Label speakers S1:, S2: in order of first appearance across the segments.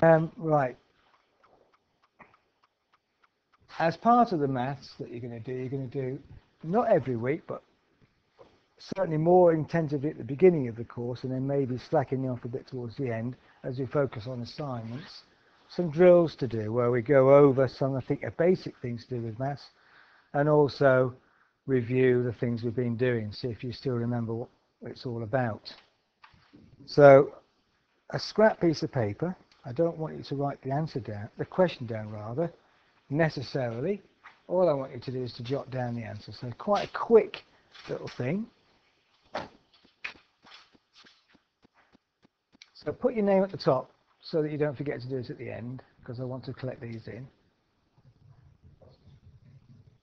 S1: Right. As part of the maths that you're going to do, not every week, but certainly more intensively at the beginning of the course, and then maybe slacking off a bit towards the end as we focus on assignments, some drills to do where we go over some, I think, basic things to do with maths, and also review the things we've been doing, see if you still remember what it's all about. So, a scrap piece of paper. I don't want you to write the answer down, the question down rather, necessarily. All I want you to do is to jot down the answer. So quite a quick little thing. So put your name at the top so that you don't forget to do it at the end, because I want to collect these in.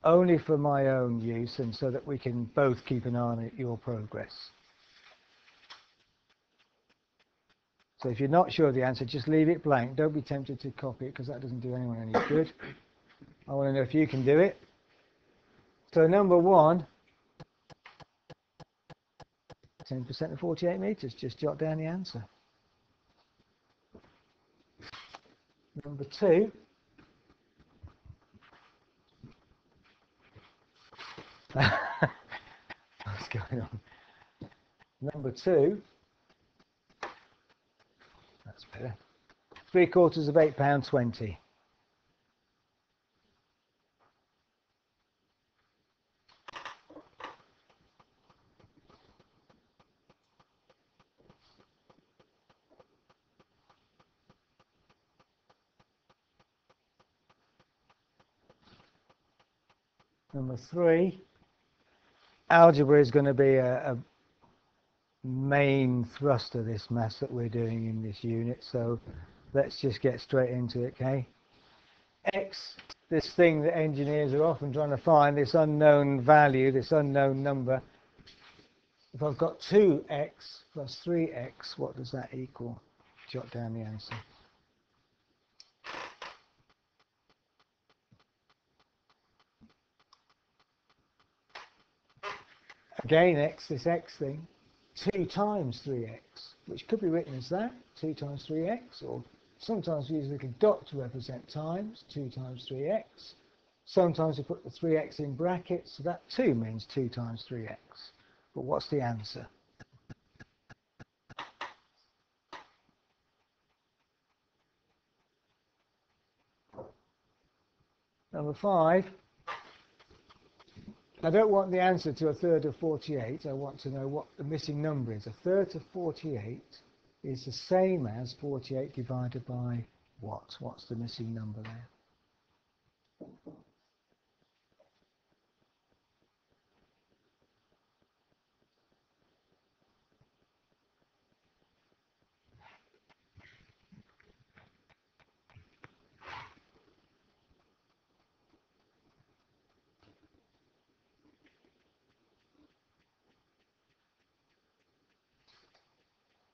S1: Only for my own use and so that we can both keep an eye on your progress. So if you're not sure of the answer, just leave it blank. Don't be tempted to copy it because that doesn't do anyone any good. I want to know if you can do it. So number 1, 10% of 48 meters. Just jot down the answer. Number 2. What's going on? Number 2. That's better. 3/4 of £8.20. Number 3. Algebra is going to be a main thrust of this maths that we're doing in this unit, so let's just get straight into it, okay? X, this thing that engineers are often trying to find, this unknown value, this unknown number. If I've got 2x plus 3x, what does that equal? Jot down the answer. Again, x, this x thing, 2 times 3x, which could be written as that, 2 times 3x, or sometimes we use a little dot to represent times, 2 times 3x. Sometimes we put the 3x in brackets, so that too means 2 times 3x. But what's the answer? Number 5. I don't want the answer to 1/3 of 48. I want to know what the missing number is. 1/3 of 48 is the same as 48 divided by what? What's the missing number there?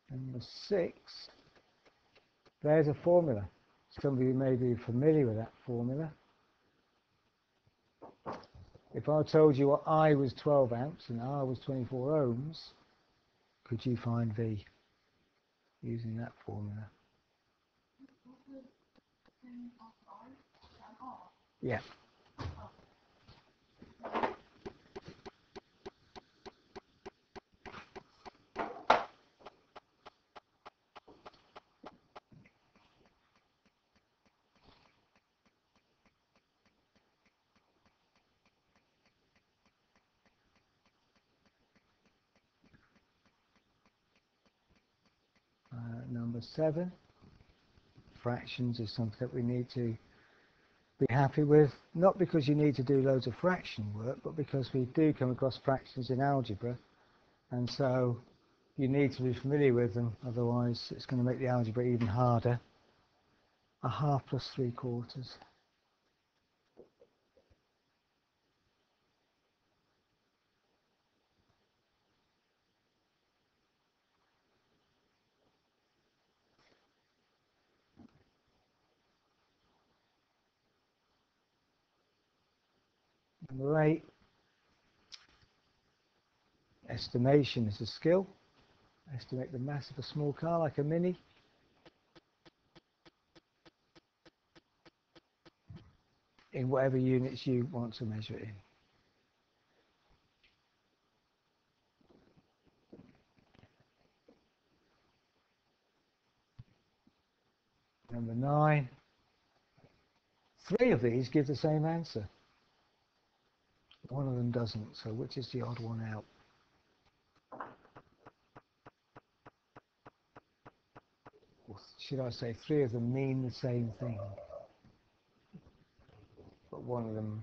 S1: Number 6. There's a formula. Some of you may be familiar with that formula. If I told you what I was 12 amps and R was 24 ohms, could you find V using that formula? Yeah. Number 7, fractions is something that we need to be happy with, not because you need to do loads of fraction work, but because we do come across fractions in algebra, and so you need to be familiar with them, otherwise it's going to make the algebra even harder. 1/2 plus 3/4. Number 8, estimation is a skill. Estimate the mass of a small car like a Mini. in whatever units you want to measure it in. Number 9. 3 of these give the same answer. One of them doesn't, so which is the odd one out? Or should I say 3 of them mean the same thing, but one of them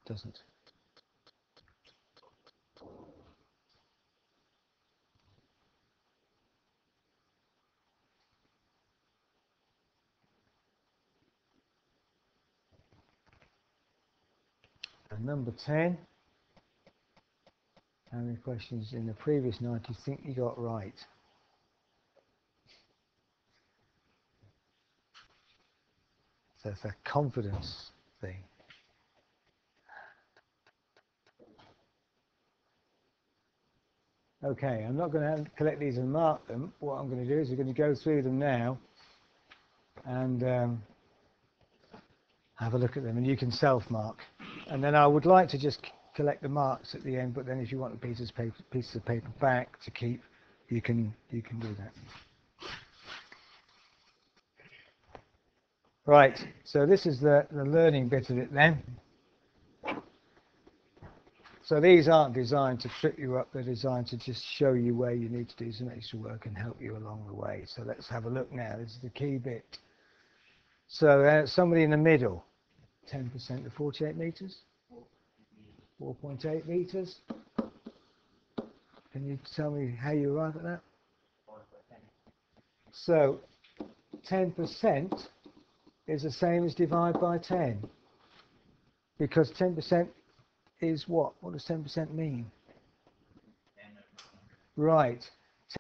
S1: doesn't? And number 10, how many questions in the previous 9 do you think you got right? So it's a confidence thing. Okay, I'm not going to collect these and mark them. What I'm going to do is we're going to go through them now and have a look at them, and you can self-mark. And then I would like to just collect the marks at the end, but then if you want the pieces of paper back to keep, you can do that. Right, so this is the learning bit of it then. So these aren't designed to trip you up, they're designed to just show you where you need to do some extra work and help you along the way. So let's have a look now, this is the key bit. So somebody in the middle, 10% of 48 metres, 4.8 metres. Can you tell me how you arrive at that? So 10% is the same as divide by 10, because 10% is what? What does 10% mean? Right,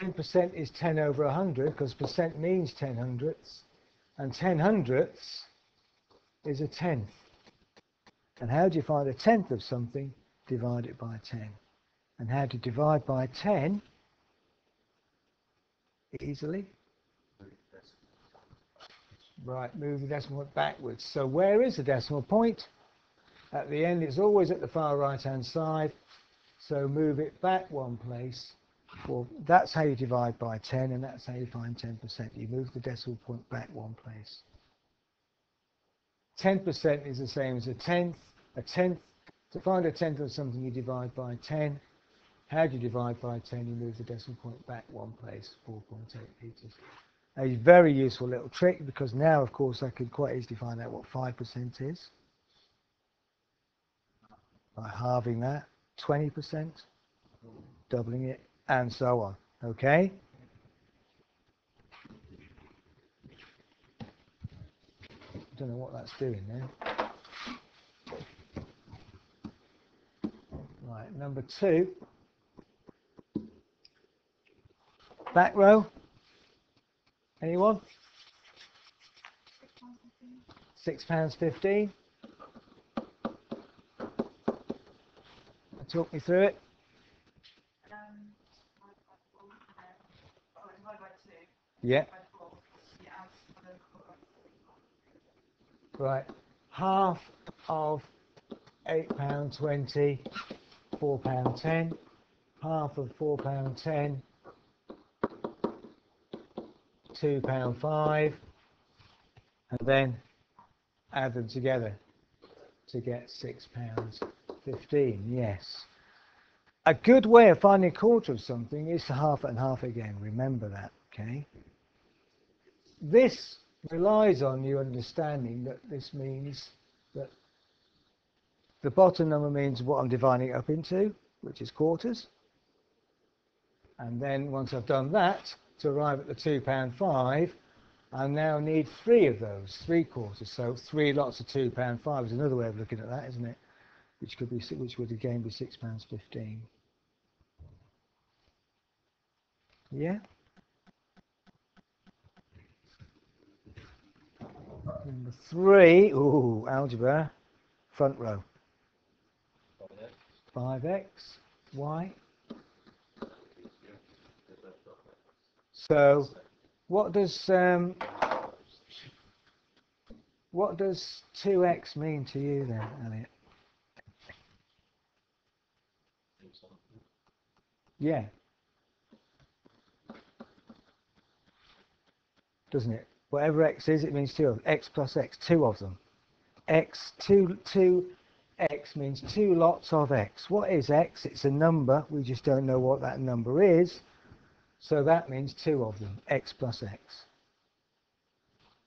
S1: 10% is 10 over 100, because percent means 10 hundredths, and 10 hundredths is a tenth. And how do you find a tenth of something? Divide it by 10. And how to divide by 10? Easily. Right, move the decimal point backwards. So where is the decimal point? At the end, it's always at the far right-hand side. So move it back one place. Well, that's how you divide by 10, and that's how you find 10%. You move the decimal point back one place. 10% is the same as a tenth. A tenth, to find a tenth of something, you divide by 10. How do you divide by 10? You move the decimal point back one place, 4.8 meters. A very useful little trick, because now, of course, I can quite easily find out what 5% is by halving that, 20%, doubling it, and so on. Okay? I don't know what that's doing now. Right, number 2. Back row. Anyone? £6.15. Talk me through it. Yeah. Right. Half of £8.20, £4.10. Half of £4.10, £2.05, and then add them together to get £6.15. Yes. A good way of finding a quarter of something is to half it and half again. Remember that, okay? This relies on you understanding that this means that the bottom number means what I'm dividing it up into, which is quarters. And then once I've done that, to arrive at the £2.05, I now need 3 of those, 3 quarters. So 3 lots of £2.05 is another way of looking at that, isn't it? Which would again be £6.15. Yeah. Number 3, ooh, algebra, front row. 5x, y. So what does What does 2x mean to you then, Elliot? Yeah. Doesn't it? Whatever x is, it means 2 of them. X plus x, 2 of them. X, 2x means 2 lots of x. What is x? It's a number. We just don't know what that number is. So that means 2 of them, x plus x.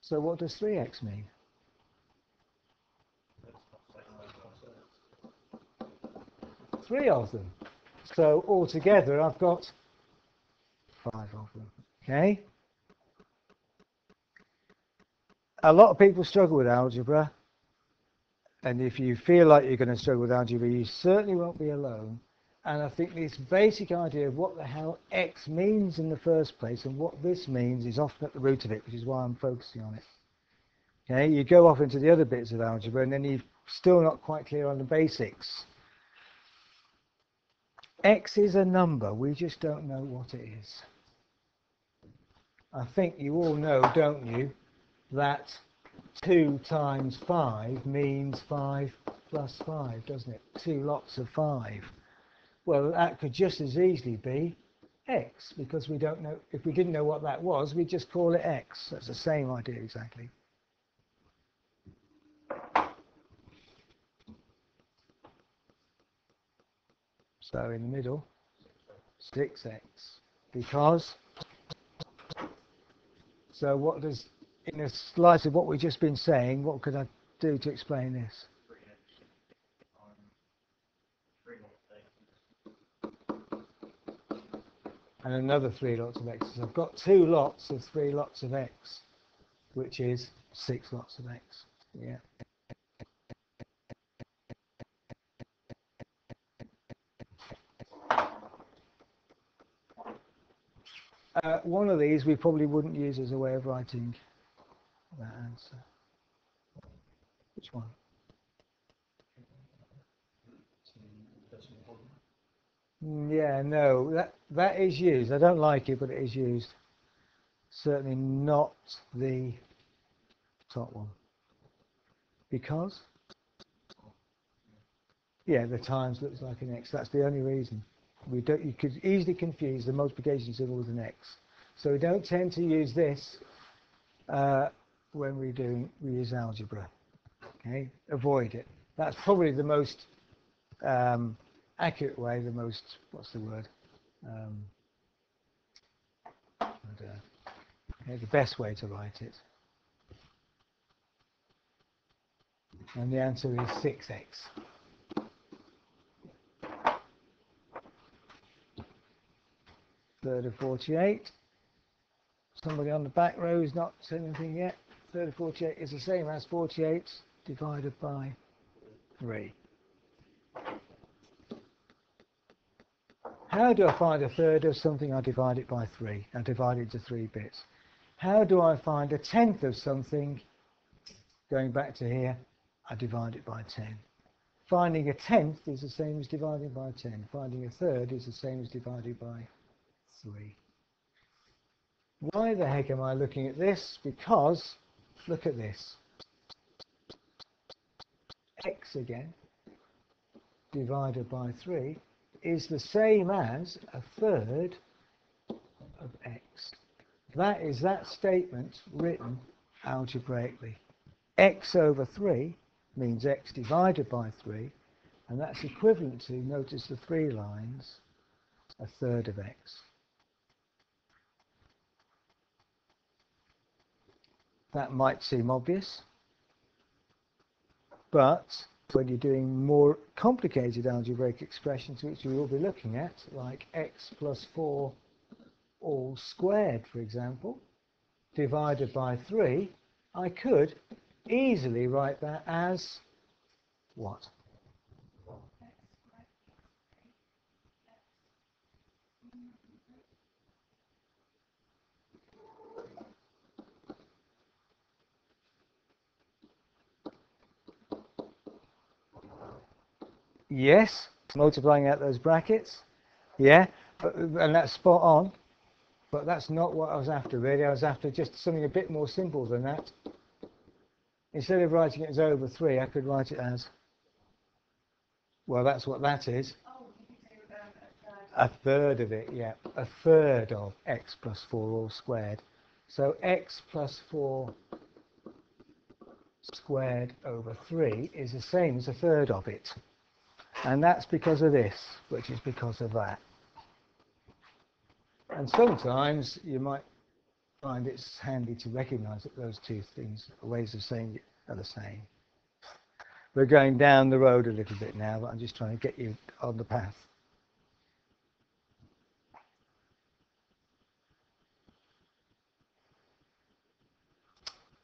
S1: So what does 3x mean? Three of them. So altogether, I've got 5 of them. Okay? A lot of people struggle with algebra. And if you feel like you're going to struggle with algebra, you certainly won't be alone. And I think this basic idea of what the hell x means in the first place and what this means is often at the root of it, which is why I'm focusing on it. Okay? You go off into the other bits of algebra and then you're still not quite clear on the basics. X is a number, we just don't know what it is. I think you all know, don't you, that 2 times 5 means 5 plus 5, doesn't it? 2 lots of 5. Well, that could just as easily be x, because we don't know, if we didn't know what that was, we'd just call it x. That's the same idea exactly. So in the middle, 6x, because, so what does, in the light of what we've just been saying, what could I do to explain this? And another 3 lots of x. So I've got 2 lots of 3 lots of x, which is 6 lots of x. Yeah. One of these we probably wouldn't use as a way of writing that answer. Which one? Yeah, no, that is used. I don't like it, but it is used. Certainly not the top one. Because? Yeah, the times looks like an x. That's the only reason. You could easily confuse the multiplication symbol with an x. So we don't tend to use this when we use algebra. Okay, avoid it. That's probably the most accurate way. The most, what's the word? The best way to write it. And the answer is 6x. Third of 48. Somebody on the back row has not said anything yet. Third of 48 is the same as 48 divided by 3. How do I find a third of something? I divide it by 3. I divide it into 3 bits. How do I find a tenth of something? Going back to here, I divide it by 10. Finding a tenth is the same as dividing by 10. Finding a third is the same as dividing by 3. Why the heck am I looking at this? Because, look at this. X again, divided by 3, is the same as a third of x. That is that statement written algebraically. X over 3 means x divided by 3, and that's equivalent to, notice the 3 lines, a third of x. That might seem obvious, but when you're doing more complicated algebraic expressions, which we will be looking at, like x plus 4 all squared, for example, divided by 3, I could easily write that as what? Yes, multiplying out those brackets. Yeah, and that's spot on. But that's not what I was after, really. I was after just something a bit more simple than that. Instead of writing it as over 3, I could write it as, well, that's what that is. A third of it, yeah. A third of x plus 4 all squared. So x plus 4 squared over 3 is the same as a third of it. And that's because of this, which is because of that. And sometimes you might find it's handy to recognize that those two things, ways of saying it, are the same. We're going down the road a little bit now, but I'm just trying to get you on the path.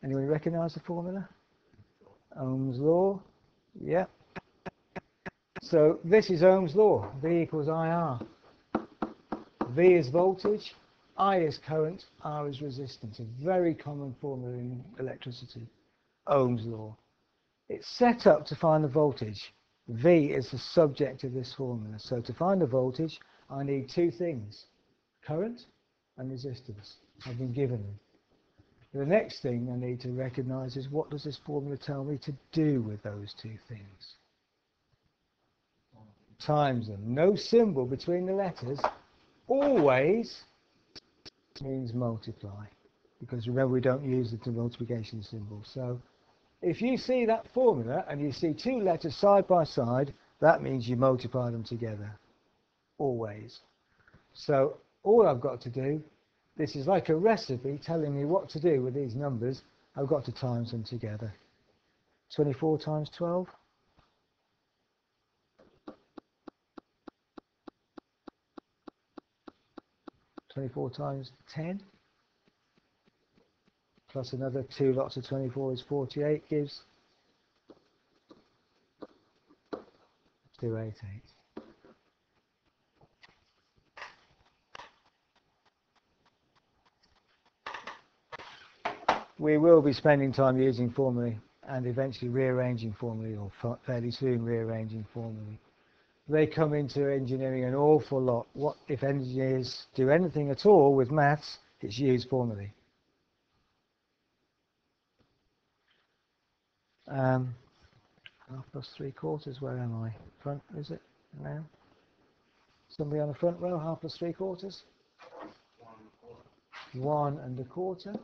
S1: Anyone recognize the formula? Ohm's law. Yeah. So this is Ohm's law. V equals IR. V is voltage, I is current, R is resistance. A very common formula in electricity. Ohm's law. It's set up to find the voltage. V is the subject of this formula. So to find the voltage, I need two things: current and resistance. I've been given them. The next thing I need to recognize is, what does this formula tell me to do with those two things? Times them. No symbol between the letters always means multiply, because remember, we don't use the multiplication symbol. So if you see that formula and you see two letters side by side, that means you multiply them together, always. So all I've got to do, this is like a recipe telling me what to do with these numbers. I've got to times them together. 24 times 12. 24 times 10. Plus another 2 lots of 24 is 48, gives 288. We will be spending time using formulae and eventually rearranging formulae, or fairly soon rearranging formulae. They come into engineering an awful lot. What if engineers do anything at all with maths? It's use formulae. Half plus 3/4. Where am I? Front, is it now? Somebody on the front row. Half plus 3/4. 1 1/4.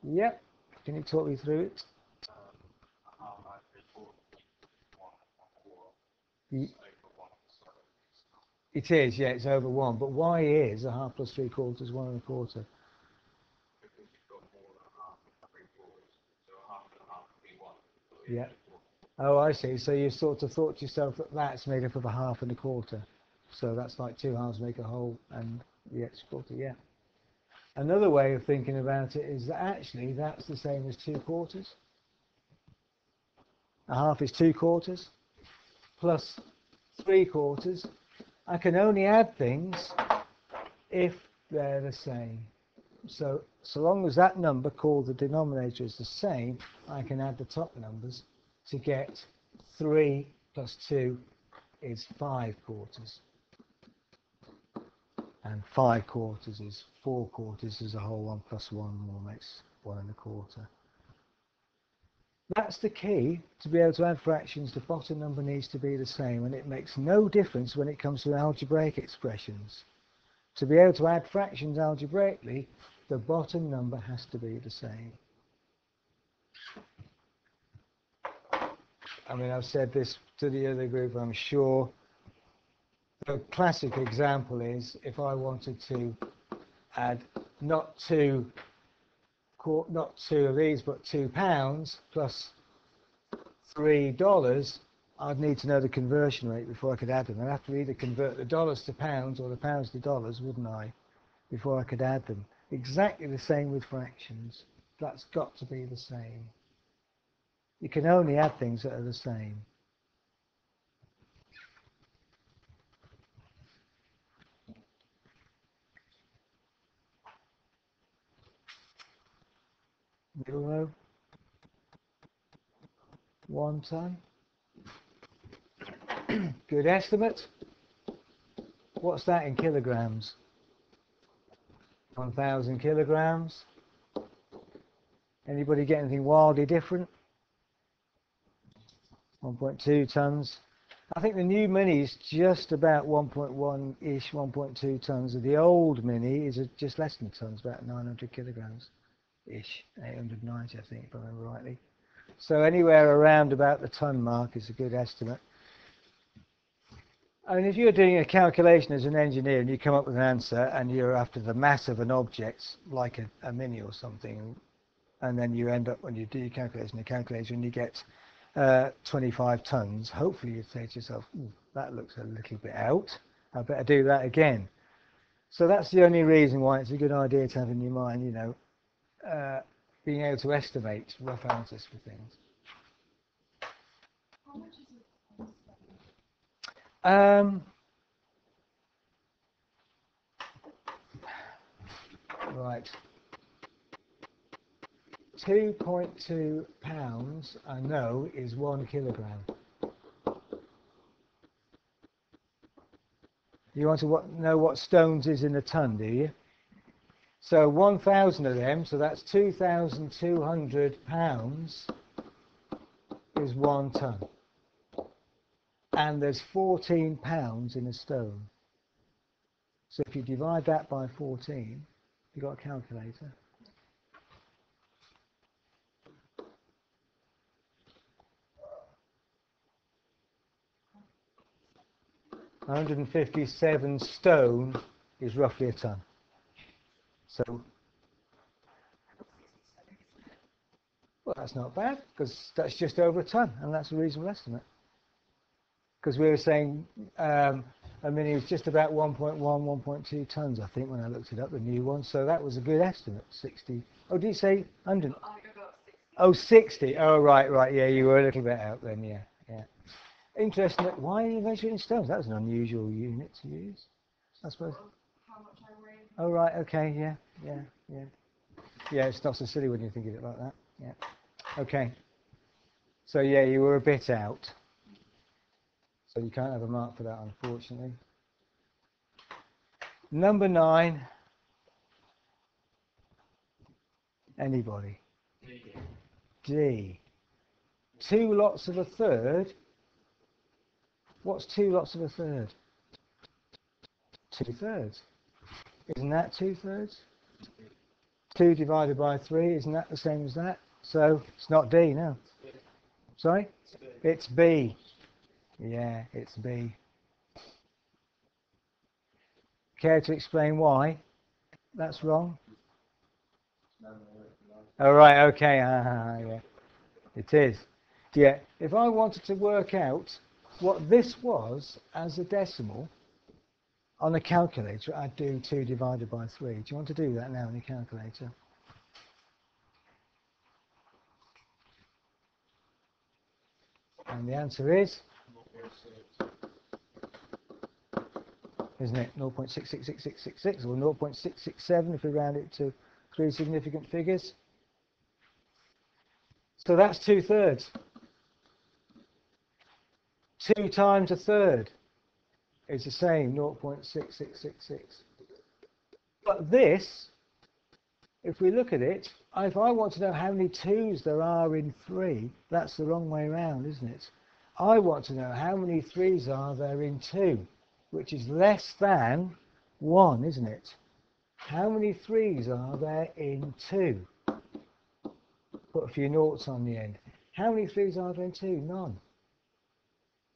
S1: Yep. Can you talk me through it? It is, yeah, it's over 1. But why is a half plus 3/4 1 1/4? Yeah. Oh, I see. So you sort of thought to yourself that that's made up of a half and a quarter. So that's like 2 halves make a whole, and the extra quarter, yeah. Another way of thinking about it is that actually that's the same as 2/4. A half is 2/4 plus 3/4. I can only add things if they're the same. So long as that number called the denominator is the same, I can add the top numbers to get 3 plus 2 is 5/4. And 5/4 is 4/4 is a whole 1 plus 1 more makes 1 1/4. That's the key. To be able to add fractions, the bottom number needs to be the same, and it makes no difference when it comes to algebraic expressions. To be able to add fractions algebraically, the bottom number has to be the same. I mean, I've said this to the other group, I'm sure. The classic example is if I wanted to add not two of these, but £2 plus $3, I'd need to know the conversion rate before I could add them. I'd have to either convert the dollars to pounds or the pounds to dollars, wouldn't I, before I could add them. Exactly the same with fractions. That's got to be the same. You can only add things that are the same. Middle row. 1 ton. Good estimate. What's that in kilograms? 1,000 kilograms. Anybody get anything wildly different? 1.2 tons. I think the new Mini is just about 1.1-ish, 1.2 tons. The old Mini is just less than tons, about 900 kilograms-ish, 890 I think, if I remember rightly. So anywhere around about the ton mark is a good estimate. I mean, if you're doing a calculation as an engineer and you come up with an answer and you're after the mass of an object, like a Mini or something, and then you end up, when you do your calculation, and you get 25 tons, hopefully you'd say to yourself, that looks a little bit out, I better do that again. So that's the only reason why it's a good idea to have in your mind, you know, being able to estimate rough answers for things.
S2: How much is it?
S1: Right. 2.2 pounds, I know, is 1 kilogram. You want to know what stones is in a ton, do you? So 1,000 of them, so that's 2,200 pounds, is 1 ton. And there's 14 pounds in a stone. So if you divide that by 14, you've got a calculator. $157 stone is roughly a ton. So, well, that's not bad, because that's just over a ton, and that's a reasonable estimate. Because we were saying, I mean, it was just about 1.1, 1.2 tons, I think, when I looked it up, the new one. So that was a good estimate, 60. Oh, did you say 100? Oh, 60. Oh, right. Yeah, you were a little bit out then, yeah. Interesting. Why are you measuring in stones? That was an unusual unit to use, I suppose.
S2: How much I weigh.
S1: Oh, right, okay, yeah. Yeah, it's not so silly when you think of it like that. Yeah. Okay. So, yeah, you were a bit out. So you can't have a mark for that, unfortunately. Number 9. Anybody? D. 2 lots of a third. What's 2 lots of a third? 2/3. Isn't that 2/3? 2 divided by 3, isn't that the same as that? So it's not D, no. Sorry? It's B. Yeah, it's B. Care to explain why that's wrong? Oh, right, okay. Yeah. It is. Yeah, if I wanted to work out what this was as a decimal on a calculator, I'd do 2 divided by 3. Do you want to do that now on your calculator? And the answer is, isn't it, 0.666666 or 0.667 if we round it to 3 significant figures? So that's 2/3. 2 times a third is the same, 0.6666. But this, if we look at it, if I want to know how many 2's there are in 3, that's the wrong way around, isn't it? I want to know how many 3's are there in 2, which is less than 1, isn't it? How many 3's are there in 2? Put a few noughts on the end. How many 3's are there in 2? None.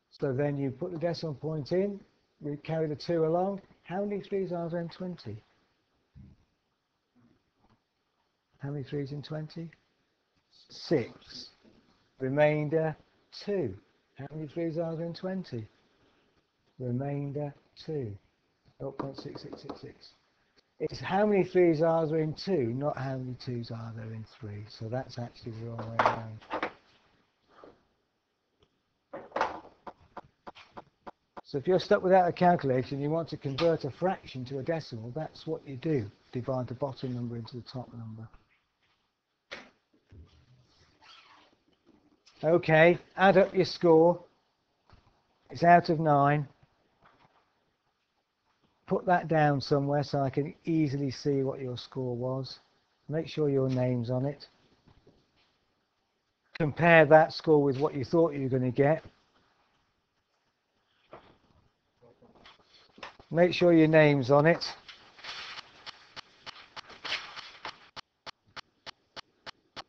S1: So then you put the decimal point in, we carry the 2 along. How many 3's are there in 20? How many 3's in 20? 6. Remainder 2. How many 3's are there in 20? Remainder 2. 0.6666. It's how many 3's are there in 2, not how many 2's are there in 3. So that's actually the wrong way around. So if you're stuck without a calculator and you want to convert a fraction to a decimal, that's what you do. Divide the bottom number into the top number. Okay, add up your score. It's out of 9. Put that down somewhere so I can easily see what your score was. Make sure your name's on it. compare that score with what you thought you were going to get. Make sure your name's on it.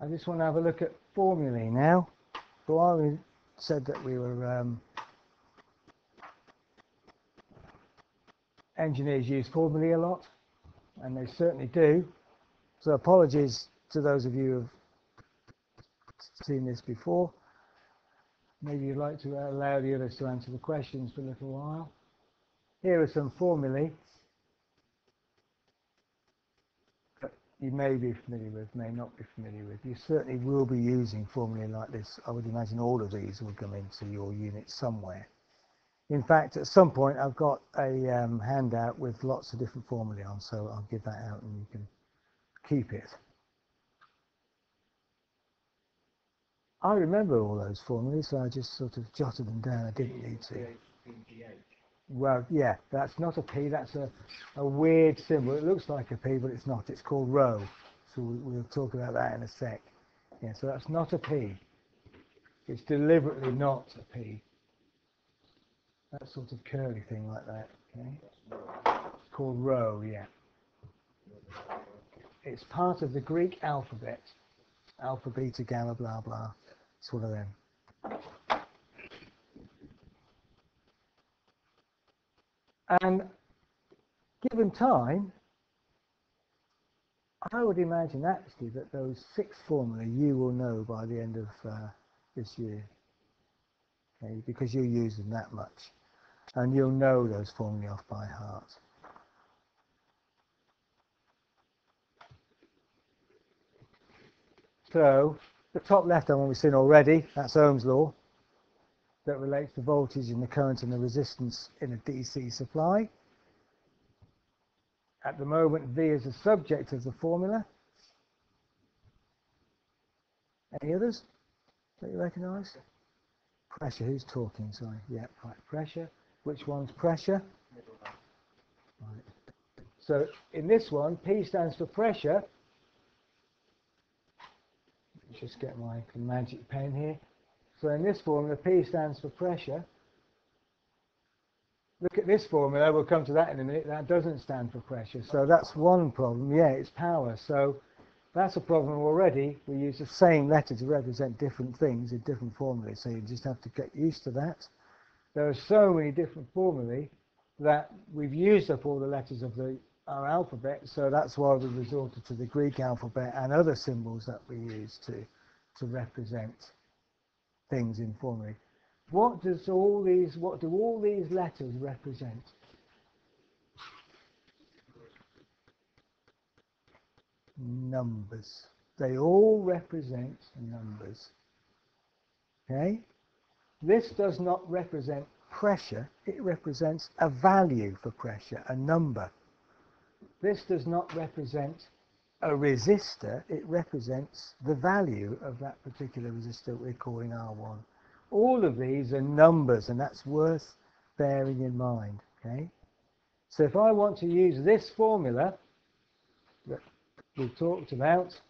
S1: I just want to have a look at formulae now. So I said that we were engineers use formulae a lot, and they certainly do. So apologies to those of you who have seen this before. Maybe you'd like to allow the others to answer the questions for a little while. Here are some formulae that you may be familiar with, may not be familiar with. You certainly will be using formulae like this. I would imagine all of these will come into your unit somewhere. In fact, at some point I've got a handout with lots of different formulae on, so I'll give that out and you can keep it. I remember all those formulae, so I just sort of jotted them down. I didn't need to. Well, yeah, that's not a P, that's a weird symbol. It looks like a P, but it's not. It's called rho. So we'll talk about that in a sec. Yeah, so that's not a P. It's deliberately not a P. That sort of curly thing like that. Okay. It's called rho, yeah. It's part of the Greek alphabet. Alpha, beta, gamma, blah, blah. It's one of them. And given time, I would imagine actually that those 6 formulae you will know by the end of this year. Okay, because you use them that much. And you'll know those formulae off by heart. So, the top left one we've seen already, that's Ohm's law, that relates the voltage and the current and the resistance in a DC supply. At the moment, V is the subject of the formula. Any others that you recognise? Pressure, who's talking? Sorry, yeah, right, pressure. Which one's pressure? Right. So, in this one, P stands for pressure. Just get my magic pen here. So in this formula, P stands for pressure. Look at this formula, we'll come to that in a minute, that doesn't stand for pressure. So that's one problem, yeah, it's power. So that's a problem already. We use the same letter to represent different things in different formulae, so you just have to get used to that. There are so many different formulae that we've used up all the letters of our alphabet, so that's why we resorted to the Greek alphabet and other symbols that we use to represent things in formulae. What do all these letters represent? Numbers. They all represent numbers. Okay? This does not represent pressure, it represents a value for pressure, a number. This does not represent a resistor, it represents the value of that particular resistor we're calling R1. All of these are numbers, and that's worth bearing in mind. Okay? So if I want to use this formula that we've talked about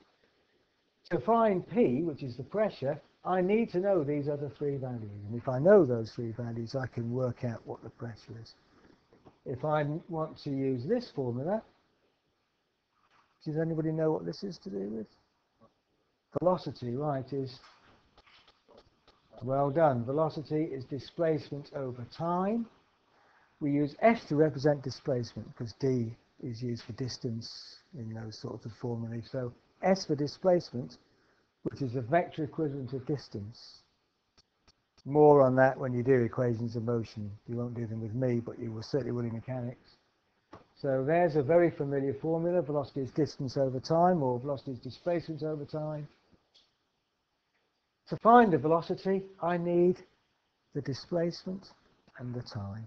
S1: to find P, which is the pressure, I need to know these other 3 values. And if I know those 3 values, I can work out what the pressure is. If I want to use this formula, does anybody know what this is to do with? Velocity, right, is, well done. Velocity is displacement over time. We use S to represent displacement because D is used for distance in those sorts of formulae. So S for displacement, which is a vector equivalent of distance. More on that when you do equations of motion. You won't do them with me, but you will certainly will in mechanics. So there's a very familiar formula. Velocity is distance over time, or velocity is displacement over time. To find the velocity, I need the displacement and the time.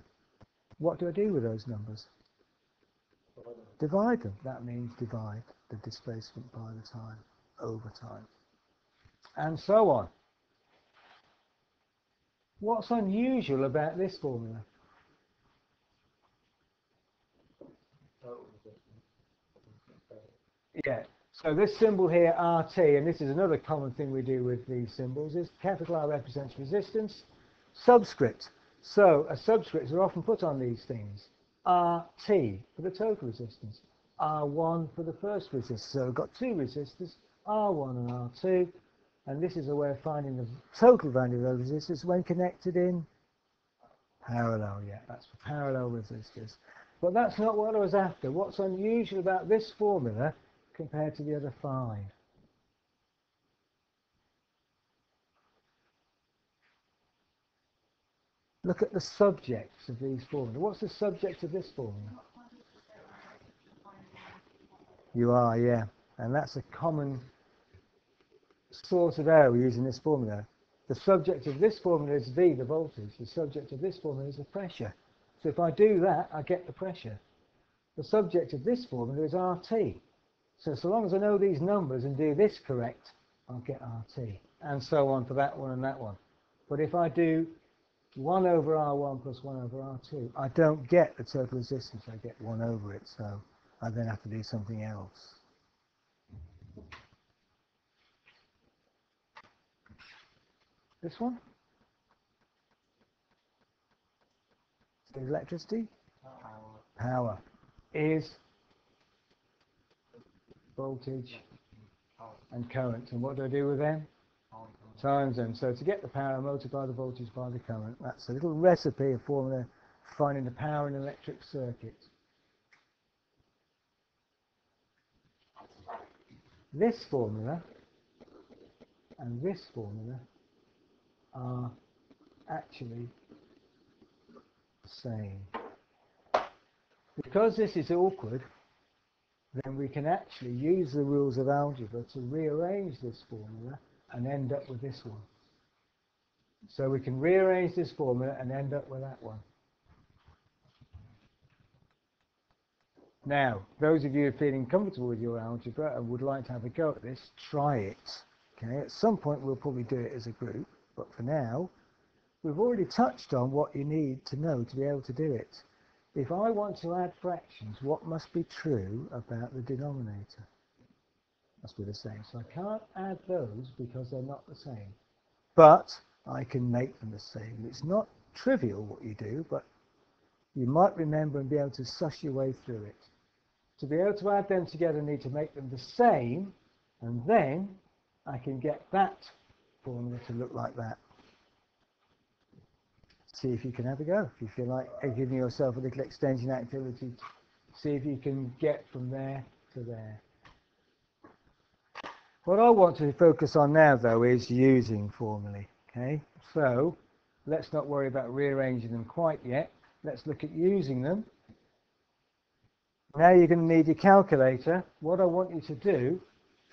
S1: What do I do with those numbers? Divide them. That means divide the displacement by the time over time. And so on. What's unusual about this formula? Yeah. So this symbol here, RT, and this is another common thing we do with these symbols, is capital R represents resistance, subscript. So a subscripts are often put on these things. RT for the total resistance, R1 for the first resistor. So we've got two resistors, R1 and R2, and this is a way of finding the total value of those resistors when connected in parallel. Yeah, that's for parallel resistors. But that's not what I was after. What's unusual about this formula compared to the other 5? Look at the subjects of these formulas. What's the subject of this formula? You are, yeah. And that's a common source of error using this formula. The subject of this formula is V, the voltage. The subject of this formula is the pressure. So if I do that, I get the pressure. The subject of this formula is RT. So long as I know these numbers and do this correct, I'll get RT. And so on for that one and that one. But if I do 1 over R1 plus 1 over R2, I don't get the total resistance, I get 1 over it. So I then have to do something else. This one? So electricity? Power is voltage and current. And what do I do with them? Times them. So to get the power, I multiply the voltage by the current. That's a little recipe, a formula for finding the power in an electric circuit. This formula and this formula are actually the same. Because this is awkward, then we can actually use the rules of algebra to rearrange this formula and end up with this one. So we can rearrange this formula and end up with that one. Now, those of you who are feeling comfortable with your algebra and would like to have a go at this, try it. Okay, at some point we'll probably do it as a group, but for now, we've already touched on what you need to know to be able to do it. If I want to add fractions, what must be true about the denominator? Must be the same. So I can't add those because they're not the same. But I can make them the same. It's not trivial what you do, but you might remember and be able to suss your way through it. To be able to add them together, I need to make them the same, and then I can get that formula to look like that. See if you can have a go. If you feel like giving yourself a little extension activity, see if you can get from there to there. What I want to focus on now, though, is using formulae. Okay, so let's not worry about rearranging them quite yet. Let's look at using them. Now you're going to need your calculator. What I want you to do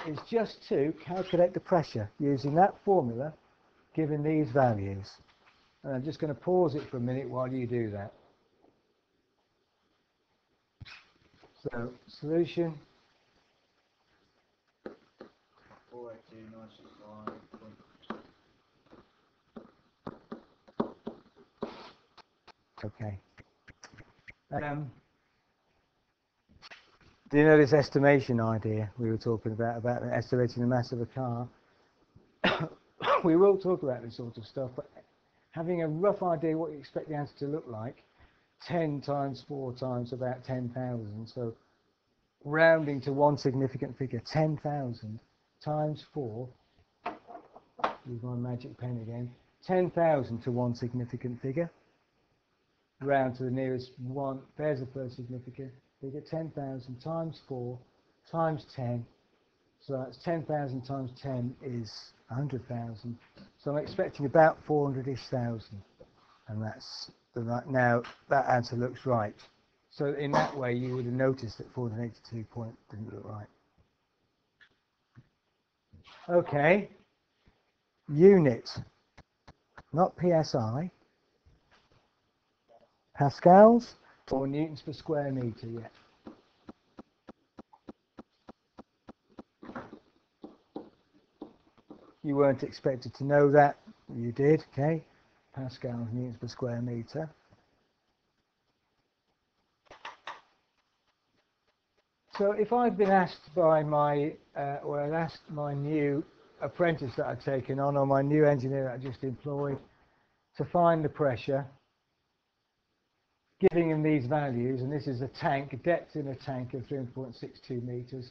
S1: is just to calculate the pressure using that formula given these values. And I'm just going to pause it for a minute while you do that. So, solution. Okay. Do you know this estimation idea we were talking about estimating the mass of a car? We will talk about this sort of stuff, but having a rough idea what you expect the answer to look like, 10 times 4 times about 10,000, so rounding to one significant figure, 10,000 times 4, use my magic pen again, 10,000 to one significant figure, round to the nearest one, there's the first significant figure, 10,000 times 4 times 10, so that's 10,000 times 10 is 100,000. So I'm expecting about 400-ish thousand, and that's the right. Now that answer looks right. So in that way, you would have noticed that 482 point didn't look right. Okay. Unit, not PSI. Pascals or newtons per square meter yet. You weren't expected to know that. You did, okay? Pascals, newtons per square meter. So if I've been asked by my, or I've asked my new apprentice that I've taken on, or my new engineer that I just employed, to find the pressure, giving him these values, and this is a tank, depth in a tank of 3.62 meters,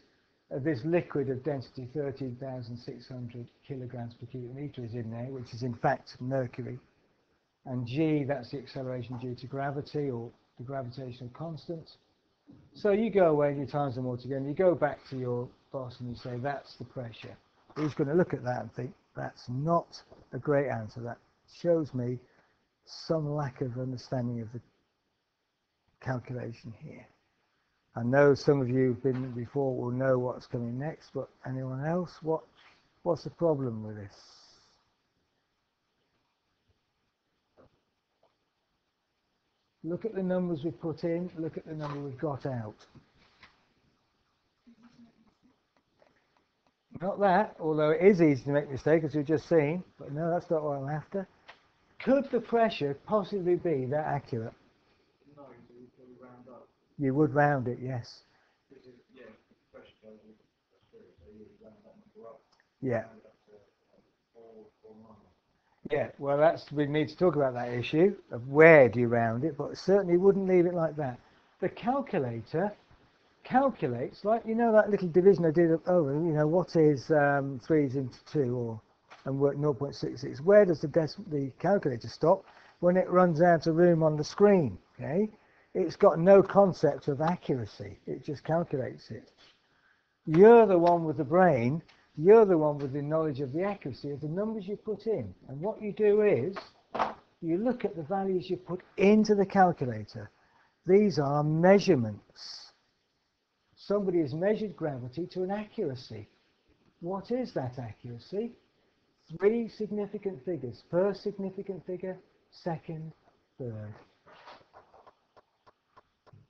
S1: this liquid of density 13,600 kilograms per cubic meter is in there, which is in fact mercury. And G, that's the acceleration due to gravity, or the gravitational constant. So you go away and you times them all together, and you go back to your boss and you say, that's the pressure. He's going to look at that and think, that's not a great answer. That shows me some lack of understanding of the calculation here. I know some of you who've been before will know what's coming next, but anyone else? What's the problem with this? Look at the numbers we've put in, look at the number we've got out. Not that, although it is easy to make a mistake, as we've just seen, but no, that's not what I'm after. Could the pressure possibly be that accurate?
S3: No, you would round up.
S1: You would round it, yes.
S3: Because yeah, pressure goes with the spirit, so you would round that number up.
S1: Yeah.
S3: Round up to 4 9.
S1: Yeah, well, we need to talk about that issue of where do you round it, but certainly wouldn't leave it like that. The calculator calculates, like, you know, that little division I did, what is 3's into 2, and work 0.66. Where does the calculator stop? When it runs out of room on the screen, okay? It's got no concept of accuracy. It just calculates it. You're the one with the brain. You're the one with the knowledge of the accuracy of the numbers you put in. And what you do is, you look at the values you put into the calculator. These are measurements. Somebody has measured gravity to an accuracy. What is that accuracy? 3 significant figures. First significant figure, second, third.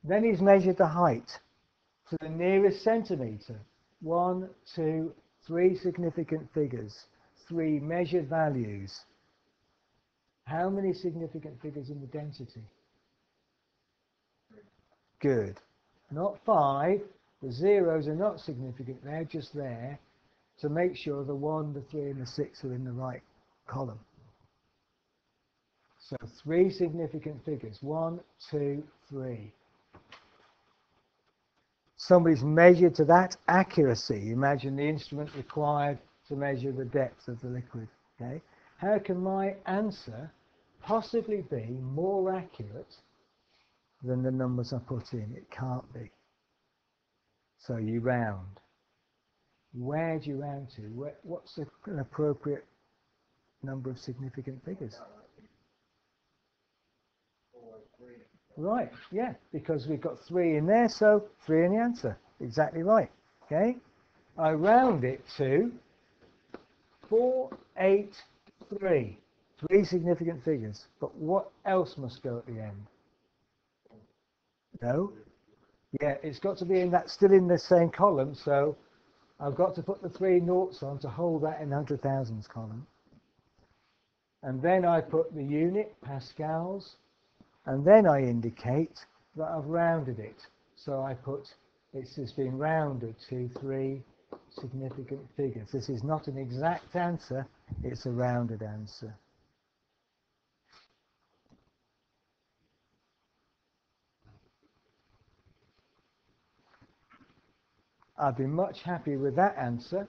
S1: Then he's measured the height to the nearest centimetre. 1, 2, 3 significant figures. 3 measured values. How many significant figures in the density? Good. Not 5. The zeros are not significant. They're just there to make sure the 1, the 3 and the 6 are in the right column. So 3 significant figures. 1, 2, 3. Somebody's measured to that accuracy. Imagine the instrument required to measure the depth of the liquid. Okay? How can my answer possibly be more accurate than the numbers I put in? It can't be. So you round. Where do you round to? What's an appropriate number of significant figures? Right, yeah, because we've got 3 in there, so 3 in the answer. Exactly right. Okay? I round it to 4, 8, 3. 3 significant figures. But what else must go at the end? No? Yeah, it's got to be in that, still in the same column, so I've got to put the 3 noughts on to hold that in 100,000s column. And then I put the unit, pascals, and then I indicate that I've rounded it. So I put, it's just been rounded to 3 significant figures. This is not an exact answer, it's a rounded answer. I'd be much happier with that answer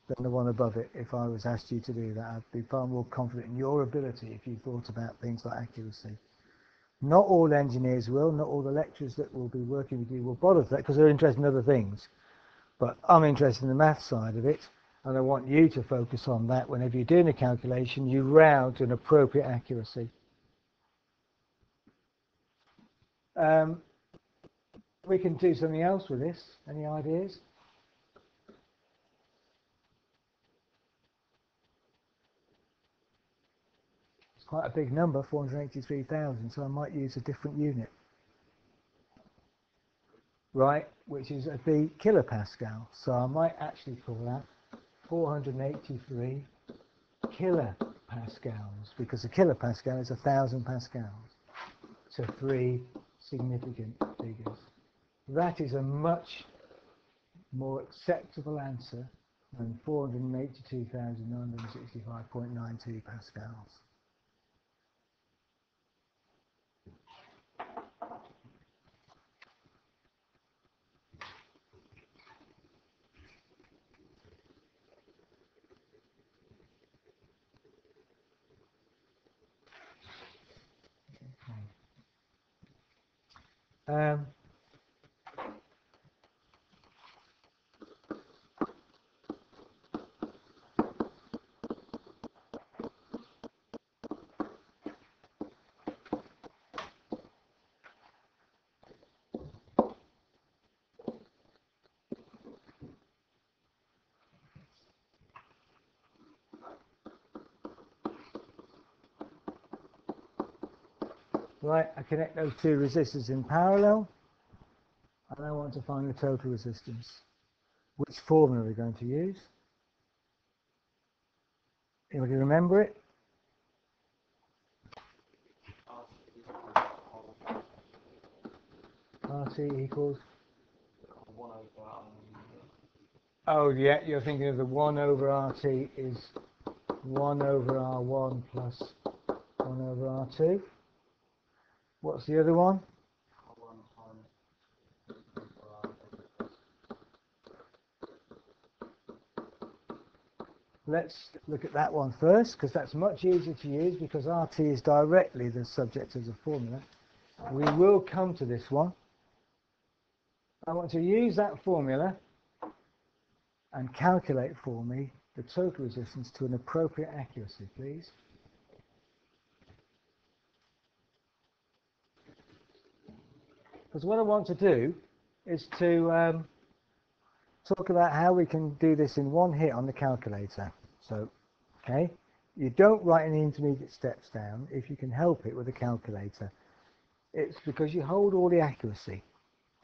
S1: than the one above it if I was asked you to do that. I'd be far more confident in your ability if you thought about things like accuracy. Not all engineers will, not all the lecturers that will be working with you will bother with that because they're interested in other things. But I'm interested in the math side of it, and I want you to focus on that. Whenever you're doing a calculation, you round to an appropriate accuracy. We can do something else with this. Any ideas? It's quite a big number, 483,000, so I might use a different unit. Right, which is the kilopascal. So I might actually call that 483 kilopascals, because a kilopascal is 1,000 pascals. So 3 significant figures. That is a much more acceptable answer than 482,965.92 pascals. Um, right, I connect those two resistors in parallel, and I want to find the total resistance. Which formula are we going to use? Anybody remember it? RT equals? Oh yeah, you're thinking of the 1 over RT is 1 over R1 plus 1 over R2. What's the other one? Let's look at that one first, because that's much easier to use, because RT is directly the subject of the formula. We will come to this one. I want to use that formula and calculate for me the total resistance to an appropriate accuracy, please. Because what I want to do is to talk about how we can do this in one hit on the calculator. So, okay, you don't write any intermediate steps down if you can help it with a calculator. It's because you hold all the accuracy,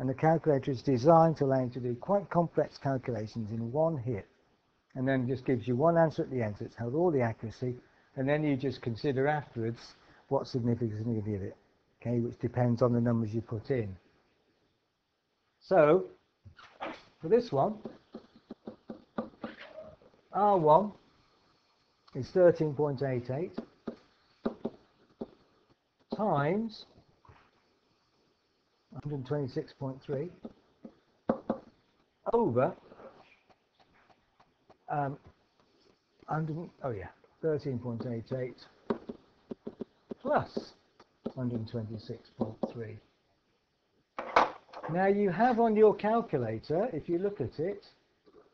S1: and the calculator is designed to allow you to do quite complex calculations in one hit, and then just gives you one answer at the end. So it's held all the accuracy, and then you just consider afterwards what significance you give it, okay, which depends on the numbers you put in. So for this one, R1 is 13.88 times 126.3 over 13.88 plus 126.3. Now you have on your calculator, if you look at it,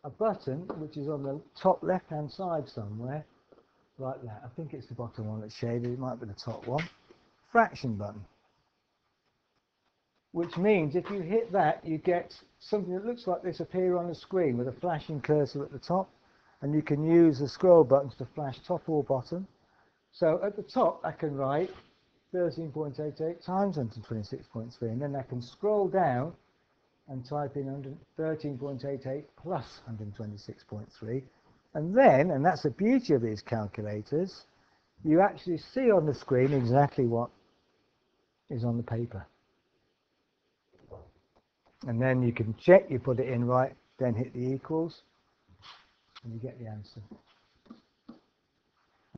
S1: a button which is on the top left hand side somewhere, like that. I think it's the bottom one that's shaded, it might be the top one. Fraction button. Which means if you hit that, you get something that looks like this appear on the screen with a flashing cursor at the top, and you can use the scroll buttons to flash top or bottom. So at the top I can write 13.88 times 126.3, and then I can scroll down and type in 13.88 plus 126.3, and then, and that's the beauty of these calculators, you actually see on the screen exactly what is on the paper. And then you can check you put it in right, then hit the equals, and you get the answer,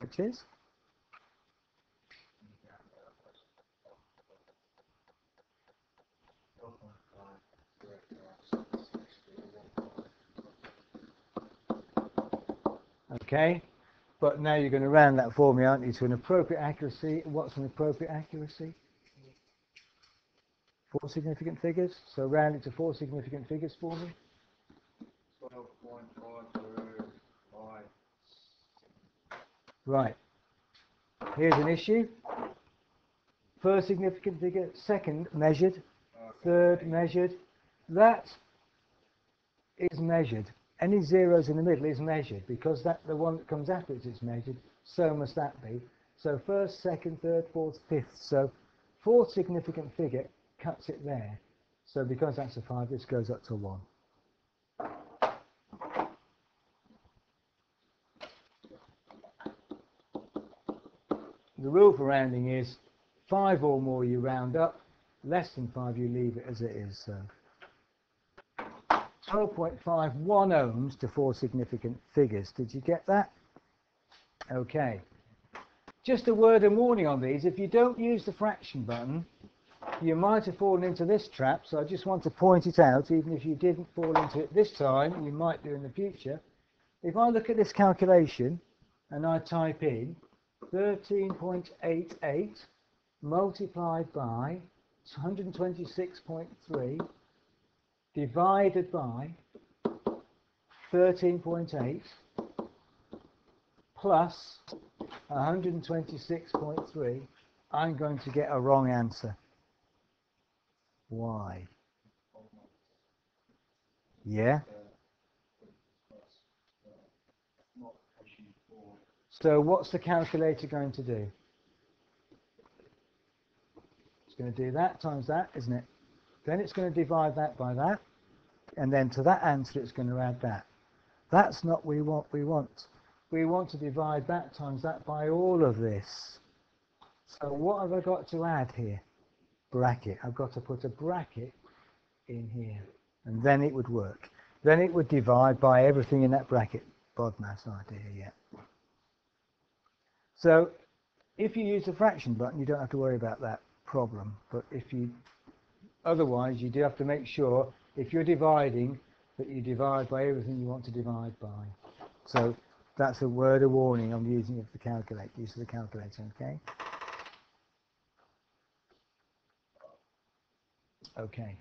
S1: which is okay. But now you're going to round that for me, aren't you, to an appropriate accuracy. What's an appropriate accuracy? 4 significant figures. So round it to 4 significant figures for me.
S3: 12.525.
S1: Right. Here's an issue. First significant figure, second measured, third measured. That is measured. Any zeros in the middle is measured, because that the one that comes after it is measured, so must that be. So first, second, third, fourth, fifth. So fourth significant figure cuts it there. So because that's a 5, this goes up to 1. The rule for rounding is 5 or more you round up, less than 5 you leave it as it is. So 0.51 ohms to 4 significant figures. Did you get that? Okay. Just a word of warning on these. If you don't use the fraction button, you might have fallen into this trap, so I just want to point it out. Even if you didn't fall into it this time, you might do in the future. If I look at this calculation and I type in 13.88 multiplied by 126.3 divided by 13.8 plus 126.3, I'm going to get a wrong answer. Why? Yeah? So what's the calculator going to do? It's going to do that times that, isn't it? Then it's going to divide that by that, and then to that answer it's going to add that. That's not what we want. We want to divide that times that by all of this. So what have I got to add here? Bracket. I've got to put a bracket in here, and then it would work. Then it would divide by everything in that bracket. BODMAS idea, yeah. So if you use the fraction button, you don't have to worry about that problem. But if you, otherwise, you do have to make sure if you're dividing that you divide by everything you want to divide by. So that's a word of warning on using of the calculator, use of the calculator, okay? Okay.